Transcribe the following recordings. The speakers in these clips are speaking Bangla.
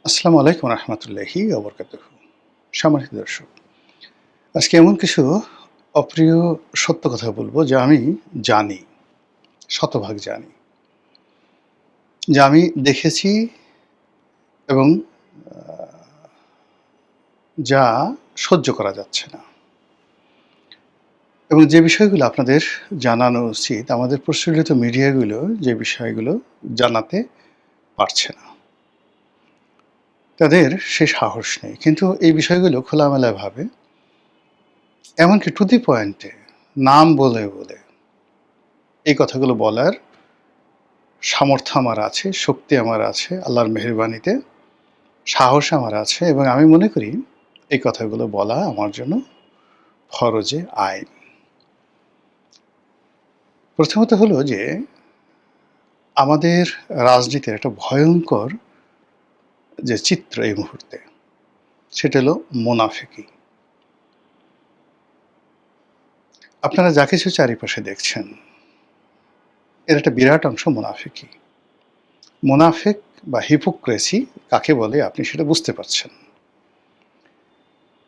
আসসালামু আলাইকুম রহমতুল্লাহি ওবরকাতুহু। সম্মানিত দর্শক, আজকে এমন কিছু অপ্রিয় সত্য কথা বলবো যা আমি জানি, শতভাগ জানি। যা আমি দেখেছি এবং যা সহ্য করা যাচ্ছে না। এবং যে বিষয়গুলো আপনাদের জানানো উচিত, আমাদের প্রচলিত মিডিয়াগুলো যে বিষয়গুলো জানাতে পারছে না। তাদের সে সাহস নেই। কিন্তু এই বিষয়গুলো খোলামেলাভাবে, এমনকি টু দি পয়েন্টে নাম বলে এই কথাগুলো বলার সামর্থ্য আমার আছে, শক্তি আমার আছে আল্লাহর মেহেরবানিতে, সাহস আমার আছে এবং আমি মনে করি এই কথাগুলো বলা আমার জন্য ফরজে আইন। প্রথমত হলো যে আমাদের রাজনীতির একটা ভয়ঙ্কর যে চিত্র এই মুহূর্তে, সেটা হলো মুনাফিকি। আপনারা যা কিছু চারিপাশে দেখছেন, এর একটা বিরাট অংশ মুনাফিকি। মুনাফিক বা হিপোক্রেসি কাকে বলে আপনি সেটা বুঝতে পারছেন।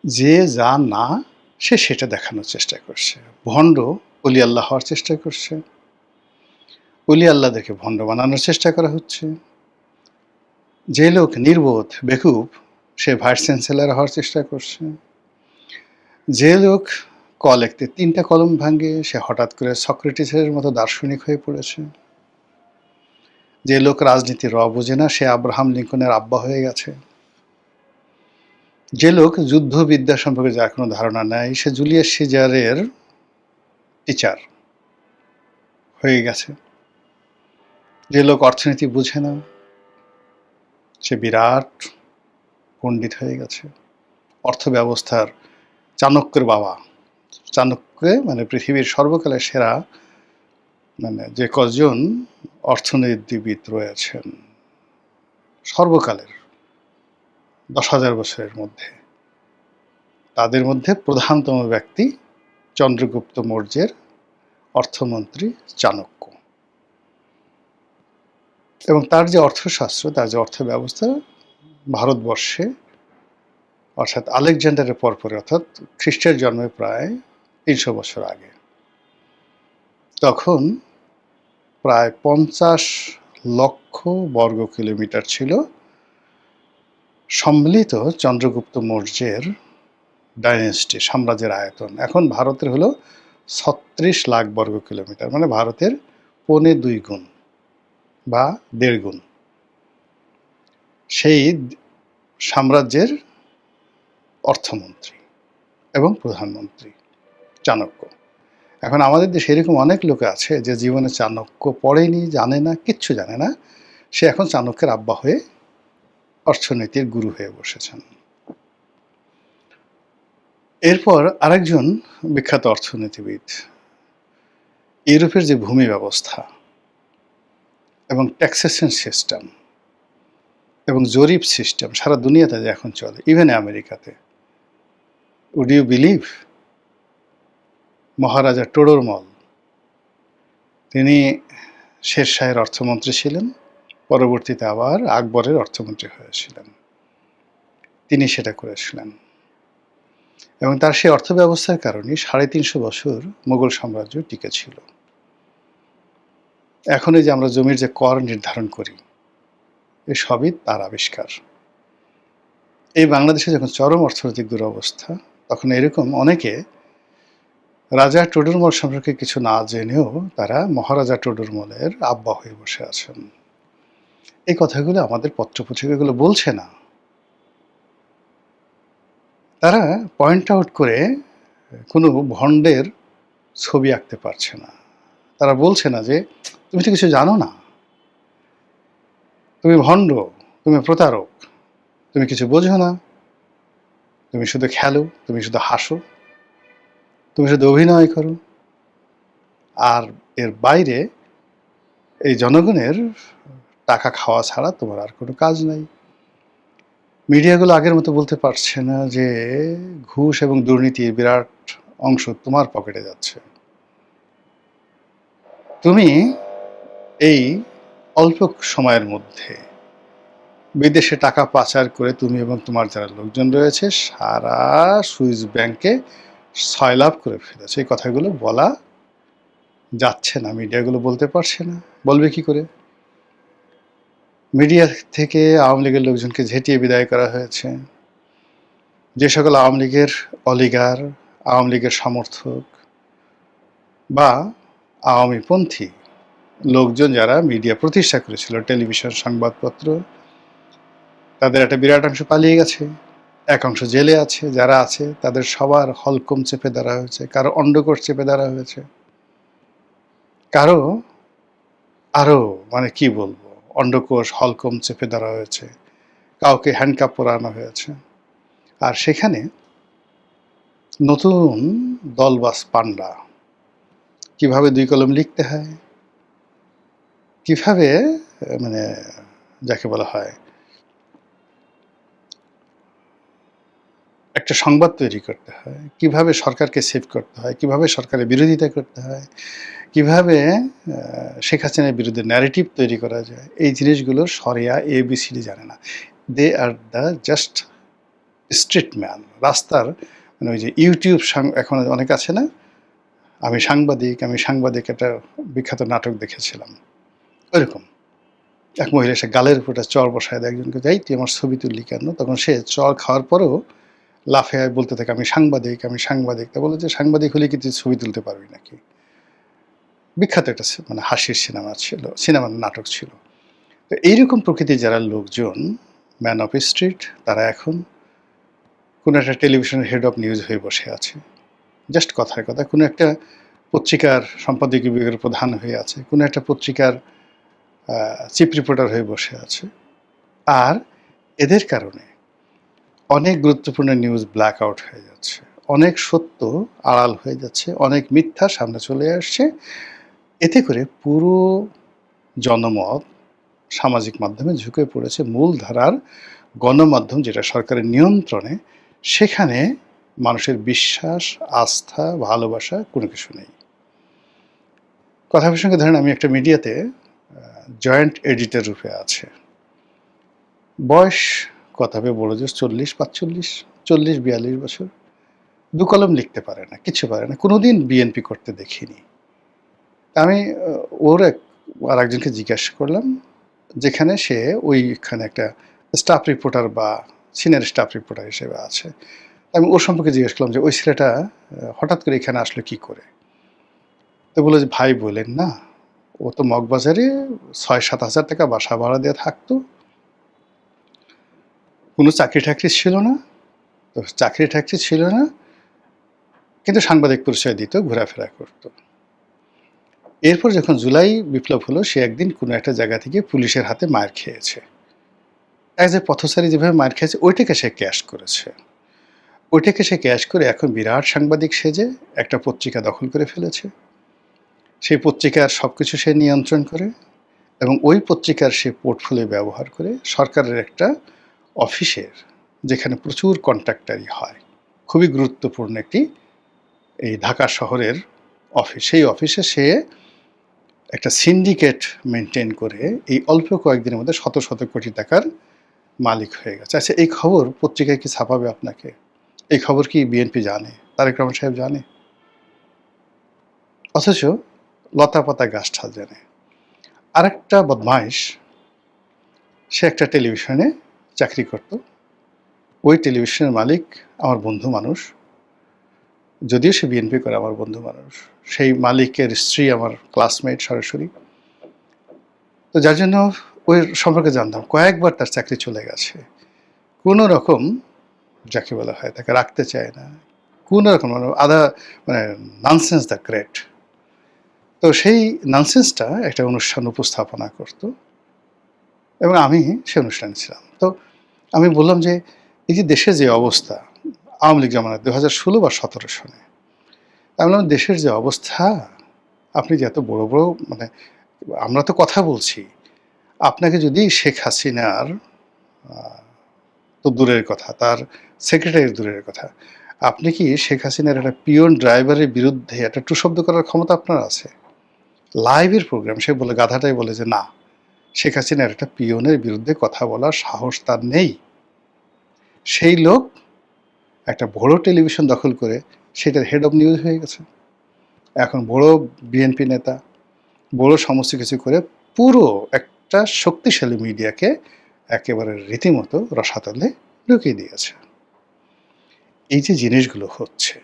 যে যা না সে সেটা দেখানোর চেষ্টা করছে। ভণ্ড অলি আল্লাহ হওয়ার চেষ্টা করছে, অলি আল্লাহদেরকে ভণ্ড বানানোর চেষ্টা করা হচ্ছে। যে লোক নির্বোধ বেকুব সে ভাইস চ্যান্সেলর হওয়ার চেষ্টা করছে। যে লোক ক লিখতে ৩টা কলম ভাঙে সে হঠাৎ করে সক্রেটিসের মতো দার্শনিক হয়ে পড়েছে। যে লোক রাজনীতির বোঝে না সে আব্রাহাম লিঙ্কনের আব্বা হয়ে গেছে। যে লোক যুদ্ধবিদ্যা সম্পর্কে যার কোনো ধারণা নাই সে জুলিয়াস সিজারের টিচার হয়ে গেছে। যে লোক অর্থনীতি বুঝে না সে বিরাট পণ্ডিত হয়ে গেছে। অর্থব্যবস্থার চাণক্যের বাবা, চাণক্য মানে পৃথিবীর সর্বকালের সেরা, মানে যে কজন অর্থনীতিবিদ রয়েছেন সর্বকালের 10,000 বছরের মধ্যে, তাদের মধ্যে প্রধানতম ব্যক্তি চন্দ্রগুপ্ত মৌর্যের অর্থমন্ত্রী চাণক্য। এবং তার যে অর্থশাস্ত্র, তার যে অর্থব্যবস্থা ভারতবর্ষে, অর্থাৎ আলেকজান্ডারের পরপরে, অর্থাৎ খ্রিস্টের জন্মের প্রায় 300 বছর আগে, তখন প্রায় 50 লক্ষ বর্গ কিলোমিটার ছিল সম্মিলিত চন্দ্রগুপ্ত মৌর্যের ডাইনেস্টি, সাম্রাজ্যের আয়তন। এখন ভারতের হলো 36 লাখ বর্গ কিলোমিটার, মানে ভারতের 2.25 গুণ বা 1.5 গুণ। সেই সাম্রাজ্যের অর্থমন্ত্রী এবং প্রধানমন্ত্রী চাণক্য। এখন আমাদের দেশে এরকম অনেক লোক আছে যে জীবনে চাণক্য পড়েনি, জানে না, কিচ্ছু জানে না, সে এখন চাণক্যের আব্বা হয়ে অর্থনীতির গুরু হয়ে বসেছেন। এরপর আরেকজন বিখ্যাত অর্থনীতিবিদ, ইউরোপের যে ভূমি ব্যবস্থা এবং ট্যাক্সেশন সিস্টেম এবং জরিপ সিস্টেম সারা দুনিয়াতে যে এখন চলে, ইভেন আমেরিকাতে, উড ইউ বিলিভ, মহারাজা টোডরমল, তিনি শেরশাহের অর্থমন্ত্রী ছিলেন, পরবর্তীতে আবার আকবরের অর্থমন্ত্রী হয়েছিলেন। তিনি সেটা করেছিলেন এবং তার সেই অর্থব্যবস্থার কারণে 350 বছর মুঘল সাম্রাজ্য টিকে ছিল। এখন এই যে আমরা জমির যে কর নির্ধারণ করি, এ সবই তার আবিষ্কার। এই বাংলাদেশে যখন চরম অর্থনৈতিক দুরবস্থা, তখন এরকম অনেকে রাজা টোডরমল সম্পর্কে কিছু না জেনেও তারা মহারাজা টোডরমলের আব্বা হয়ে বসে আছেন। এই কথাগুলো আমাদের পত্রপত্রিকাগুলো বলছে না। তারা পয়েন্ট আউট করে কোনো ভণ্ডের ছবি আঁকতে পারছে না। তারা বলছে না যে তুমি তো কিছু জানো না, তুমি ভণ্ড, তুমি প্রতারক, তুমি কিছু বোঝো না, তুমি শুধু খেলো, তুমি শুধু হাসো, তুমি শুধু অভিনয় করো, আর এর বাইরে এই জনগণের টাকা খাওয়া ছাড়া তোমার আর কোনো কাজ নাই। মিডিয়াগুলো আগের মতো বলতে পারছে না যে ঘুষ এবং দুর্নীতির বিরাট অংশ তোমার পকেটে যাচ্ছে। তুমি এই অল্প সময়ের মধ্যে বিদেশে টাকা পাচার করে তুমি এবং তোমার যারা লোকজন রয়েছে সারা সুইস ব্যাংকে সয়লাভ করে ফেলেছে। এই কথাগুলো বলা যাচ্ছে না, মিডিয়াগুলো বলতে পারছে না, বলবে কি করে? মিডিয়া থেকে আওয়ামী লীগের লোকজনকে ঝেঁটিয়ে বিদায় করা হয়েছে। যে সকল আওয়ামী লীগের অলিগার, আওয়ামী লীগের সমর্থক বা আওয়ামীপন্থী লোকজন যারা মিডিয়া প্রতিষ্ঠা করেছিল, টেলিভিশন, সংবাদপত্র, তাদের একটা বিরাট অংশ পালিয়ে গেছে, এক অংশ জেলে আছে। যারা আছে তাদের সবার হলকম চেপে ধরা হয়েছে, কারো অন্ডকোষ চেপে ধরা হয়েছে, কারো আরো মানে কি বলবো, অন্ডকোষ হলকম চেপে ধরা হয়েছে, কাউকে হ্যান্ডকাপ পরানো হয়েছে। আর সেখানে নতুন দলবাস পান্ডা কিভাবে দুই কলম লিখতে হয়, কিভাবে মানে যাকে বলা হয় একটা সংবাদ তৈরি করতে হয়, কিভাবে সরকারকে সেভ করতে হয়, কিভাবে সরকারের বিরোধিতা করতে হয়, কিভাবে শেখ হাসিনার বিরুদ্ধে ন্যারেটিভ তৈরি করা যায়, এই জিনিসগুলোর সরিয়া ABCD জানে না। They are the just street man, রাস্তার মানে ওই যে ইউটিউব এখন অনেক আছে না, আমি সাংবাদিক একটা বিখ্যাত নাটক দেখেছিলাম, ওইরকম এক মহিলা এসে গালের উপর চর বসায় দেয় একজনকে, যাই তুই আমার ছবি তুললি কেন? তখন সে চর খাওয়ার পরেও লাফে বলতে থাকে আমি সাংবাদিক। তা বলে যে সাংবাদিক হলে কি তুই ছবি তুলতে পারবি নাকি? বিখ্যাত একটা মানে হাসির সিনেমার নাটক ছিল। তো এইরকম প্রকৃতির যারা লোকজন, ম্যান অফ স্ট্রিট, তারা এখন কোনো একটা টেলিভিশনের হেড অফ নিউজ হয়ে বসে আছে। জাস্ট কথার কথা, কোনো একটা পত্রিকার সম্পাদকীয় বিভাগের প্রধান হয়ে আছে, কোনো একটা পত্রিকার চিফ রিপোর্টার হয়ে বসে আছে। আর এদের কারণে অনেক গুরুত্বপূর্ণ নিউজ ব্ল্যাক আউট হয়ে যাচ্ছে, অনেক সত্য আড়াল হয়ে যাচ্ছে, অনেক মিথ্যা সামনে চলে আসছে। এতে করে পুরো জনমত সামাজিক মাধ্যমে ঝুঁকে পড়েছে মূলধারার গণমাধ্যম, যেটা সরকারের নিয়ন্ত্রণে, সেখানে মানুষের বিশ্বাস, আস্থা, ভালোবাসা কোনো কিছু নেই। কথা প্রসঙ্গে ধরেন আমি একটা মিডিয়াতে জয়েন্ট এডিটর রূপে আছে, বয়স কত হবে বড় জোর 40-45, 40-42 বছর, দু কলম লিখতে পারে না, কিছু পারে না, কোনোদিন বিএনপি করতে দেখিনি। আমি আর একজনকে জিজ্ঞাসা করলাম, যেখানে সে ওইখানে একটা স্টাফ রিপোর্টার বা সিনিয়র স্টাফ রিপোর্টার হিসেবে আছে। আমি ওর সম্পর্কে জিজ্ঞেস করলাম যে ওই ছেলেটা হঠাৎ করে এখানে আসলো কি করে? তো বলে যে ভাই বলেন না, ও তো মগবাজারে 6-7 হাজার টাকা বাসা ভাড়া দিয়ে থাকতো, কোনো চাকরি ছিল না, তো চাকরি ছিল না, কিন্তু সাংবাদিক পরিচয় দিত, ঘোরাফেরা করতো। এরপর যখন জুলাই বিপ্লব হলো, সে একদিন কোনো একটা জায়গা থেকে পুলিশের হাতে মার খেয়েছে। অ্যাজ এ পথচারী যেভাবে মার খেয়েছে, ওইটাকে সে ক্যাশ করেছে। ওইটাকে সে ক্যাশ করে এখন বিরাট সাংবাদিক সেজে একটা পত্রিকা দখল করে ফেলেছে। সেই পত্রিকার সব কিছু সে নিয়ন্ত্রণ করে এবং ওই পত্রিকার সে পোর্টফোলিও ব্যবহার করে সরকারের একটা অফিসের, যেখানে প্রচুর কন্ট্রাক্টারি হয়, খুবই গুরুত্বপূর্ণ একটি এই ঢাকা শহরের অফিস, সেই অফিসে সে একটা সিন্ডিকেট মেনটেন করে এই অল্প কয়েকদিনের মধ্যে শত শত কোটি টাকার মালিক হয়ে গেছে। আচ্ছা, এই খবর পত্রিকায় কি ছাপাবে আপনাকে? এই খবর কি বিএনপি জানে? তারেক রহমান সাহেব জানে? অথচ লতা পাতা গাছ ঠাল জানে। আরেকটা বদমাইশ, সে একটা টেলিভিশনে চাকরি করত, ওই টেলিভিশনের মালিক আমার বন্ধু মানুষ, যদিও সে বিএনপি করে, আমার বন্ধু মানুষ। সেই মালিকের স্ত্রী আমার ক্লাসমেট সরাসরি, তো যার জন্য ওই সম্পর্কে জানতাম। কয়েকবার তার চাকরি চলে গেছে, কোনো রকম যাকে বলা হয় তাকে রাখতে চায় না, কোনো রকম মানে ননসেন্স দ্য গ্রেট। তো সেই ননসেন্সটা একটা অনুষ্ঠান উপস্থাপনা করত এবং আমি সে অনুষ্ঠানে ছিলাম। তো আমি বললাম যে এই যে দেশের যে অবস্থা, আওয়ামী লীগ জামানায় 2016 বা 17 সনে, আমি বললাম দেশের যে অবস্থা, আপনি যে এত বড় বড় মানে আমরা তো কথা বলছি, আপনাকে যদি শেখ হাসিনার তো দূরের কথা, তার সেক্রেটারির দূরের কথা, আপনি কি শেখ হাসিনার একটা পিয়ন ড্রাইভারের বিরুদ্ধে একটা টু শব্দ করার ক্ষমতা আপনার আছে? লাইভের প্রোগ্রাম, সে বলে, গাধাটাই বলে যে না, শেখ হাসিনার একটা পিয়নের বিরুদ্ধে কথা বলার সাহস তার নেই। সেই লোক একটা বড় টেলিভিশন দখল করে সেটার হেড অব নিউজ হয়ে গেছে। এখন বড় বিএনপি নেতা, বড় সমস্ত কিছু করে পুরো একটা শক্তিশালী মিডিয়াকে একেবারে রীতিমতো রসাতলে ঢুকিয়ে দিয়েছে। এই যে জিনিসগুলো হচ্ছে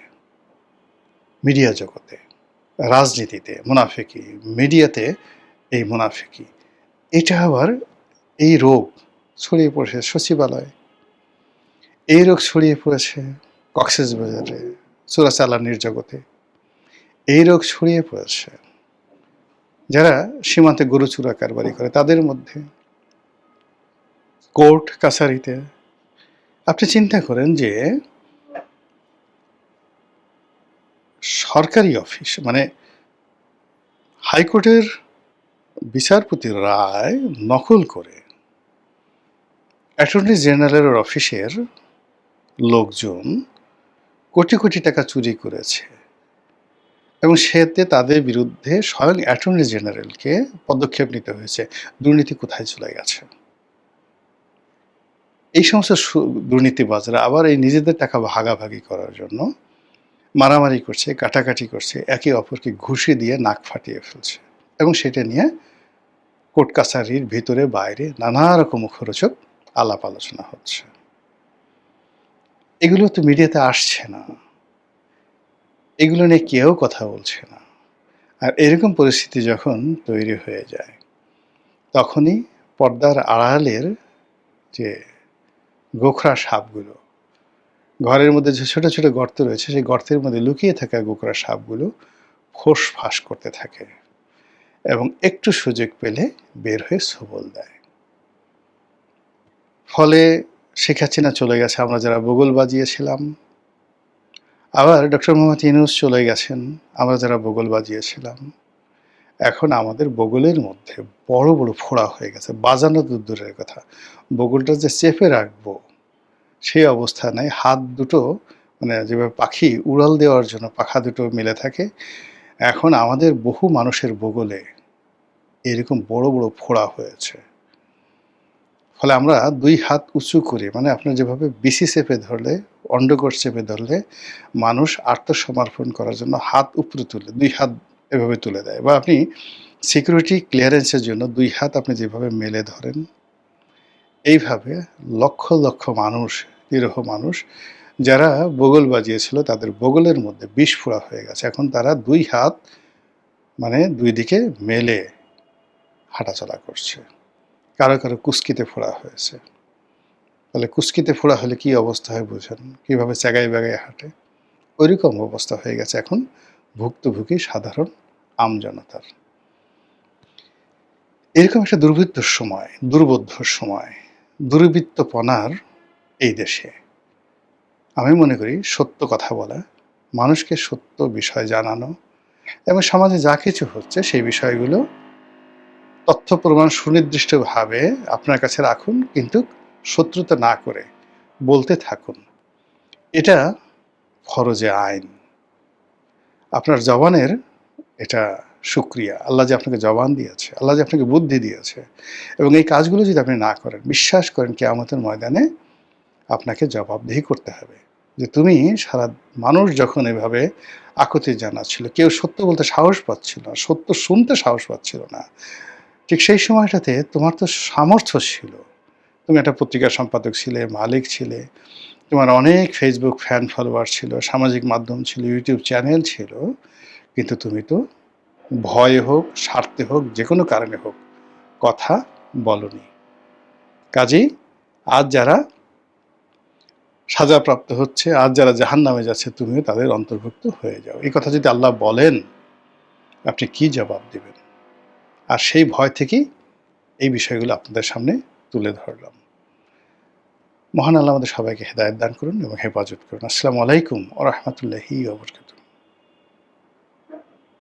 মিডিয়া জগতে, রাজনীতিতে মুনাফিকি, মিডিয়াতে এই মুনাফিকি, এটা আবার এই রোগ ছড়িয়ে পড়েছে সচিবালয়ে, এই রোগ ছড়িয়ে পড়েছে কক্সবাজারে চোরাচালানির জগতে, এই রোগ ছড়িয়ে পড়েছে যারা সীমান্তে গরু চোরা কারবারি করে তাদের মধ্যে, কোর্ট কাছারিতে। আপনি চিন্তা করেন যে সরকারি অফিস মানে হাইকোর্টের বিচারপতির রায় নকল করে অ্যাটর্নি জেনারেলের অফিসের লোকজন কোটি কোটি টাকা চুরি করেছে এবং সেতে তাদের বিরুদ্ধে স্বয়ং অ্যাটর্নি জেনারেলকে পদক্ষেপ নিতে হয়েছে। দুর্নীতি কোথায় চলে গেছে? এই সমস্ত দুর্নীতিবাজরা আবার এই নিজেদের টাকা ভাগাভাগি করার জন্য মারামারি করছে, কাটাকাটি করছে, একে অপরকে ঘুষি দিয়ে নাক ফাটিয়ে ফেলছে এবং সেটা নিয়ে কোর্ট কাছারির ভিতরে বাইরে নানা রকম মুখরোচক আলাপ আলোচনা হচ্ছে। এগুলো তো মিডিয়াতে আসছে না, এগুলো নিয়ে কেউ কথা বলছে না। আর এরকম পরিস্থিতি যখন তৈরি হয়ে যায় তখনই পর্দার আড়ালের যে গোখরা সাপগুলো, ঘরের মধ্যে যে ছোট ছোট গর্ত রয়েছে সেই গর্তের মধ্যে লুকিয়ে থাকা গোখরা সাপগুলো ফোঁস ফাঁস করতে থাকে এবং একটু সুযোগ পেলে বের হয়ে সবল দেয়। ফলে শেখ হাসিনা চলে গেছে, আমরা যারা বগল বাজিয়েছিলাম। আবার ডক্টর মোহাম্মদ ইউনূস চলে গেছেন, আমরা যারা বগল বাজিয়েছিলাম। এখন আমাদের বগলের মধ্যে বড় বড় ফোড়া হয়ে গেছে, বাজানো তো দূরের কথা, বগলটা যে চেপে রাখবো সেই অবস্থা নেই। হাত দুটো মানে যেভাবে পাখি উড়াল দেওয়ার জন্য পাখা দুটো মিলে থাকে, এখন আমাদের বহু মানুষের বগলে এরকম বড় বড় ফোড়া হয়েছে। ফলে আমরা দুই হাত উঁচু করে, মানে আপনার যেভাবে বিসি চেপে ধরলে, অন্ডকোষ চেপে ধরলে মানুষ আত্মসমর্পণ করার জন্য হাত উপরে তুলে দুই হাত এভাবে তুলে দেয়, বা আপনি সিকিউরিটি ক্লিয়ারেন্সের জন্য দুই হাত আপনি যেভাবে মেলে ধরেন, এইভাবে লক্ষ লক্ষ মানুষ, নিরীহ মানুষ যারা বগল বাজিয়েছিল তাদের বগলের মধ্যে বিষ ফোড়া হয়ে গেছে। এখন তারা দুই হাত মানে দুই দিকে মেলে হাঁটাচলা করছে। কারো কারো কুস্কিতে ফোড়া হয়েছে। তাহলে কুস্কিতে ফোড়া হলে কি অবস্থা হয় বুঝেন, কীভাবে চ্যাগায় ব্যাগায় হাঁটে। ওইরকম অবস্থা হয়ে গেছে এখন ভুক্তভোগী সাধারণ আমজনতার। এরকম একটা দুর্বৃত্তর সময়, দুর্বোধ্যর সময়, দুর্বৃত্তপনার এই দেশে আমি মনে করি সত্য কথা বলা, মানুষকে সত্য বিষয় জানানো এবং সমাজে যা কিছু হচ্ছে সেই বিষয়গুলো তথ্য প্রমাণ সুনির্দিষ্টভাবে আপনার কাছে রাখুন, কিন্তু শত্রুতা না করে বলতে থাকুন। এটা ফরজে আইন। আপনার জবানের এটা শুকরিয়া, আল্লাহ যে আপনাকে জবান দিয়েছে, আল্লাহ যে আপনাকে বুদ্ধি দিয়েছে, এবং এই কাজগুলো যদি আপনি না করেন, বিশ্বাস করেন কিয়ামতের ময়দানে আপনাকে জবাবদিহি করতে হবে। যে তুমি সারা মানুষ যখন এভাবে আকুতি জানাচ্ছিল, কেউ সত্য বলতে সাহস পাচ্ছিল না, সত্য শুনতে সাহস পাচ্ছিল না, ঠিক সেই সময়টাতে তোমার তো সামর্থ্য ছিল, তুমি একটা পত্রিকার সম্পাদক ছিলে, মালিক ছিলে, তোমার অনেক ফেসবুক ফ্যান ফলোয়ার ছিল, সামাজিক মাধ্যম ছিল, ইউটিউব চ্যানেল ছিল, কিন্তু তুমি তো ভয়ে হোক, স্বার্থে হোক, যে কোনো কারণে হোক কথা বলনি। কাজেই আজ যারা সাজাপ্রাপ্ত হচ্ছে, আজ যারা জাহান্নামে যাচ্ছে, তুমিও তাদের অন্তর্ভুক্ত হয়ে যাও। এই কথা যদি আল্লাহ বলেন, আপনি কি জবাব দেবেন? আর সেই ভয় থেকেই এই বিষয়গুলো আপনাদের সামনে তুলে ধরলাম। মহান আল্লাহ আমাদের সবাইকে হেদায়েত দান করুন এবং হেফাজত করুন। আসসালামু আলাইকুম ওয়া রাহমাতুল্লাহি ওয়া বারাকাতুহু।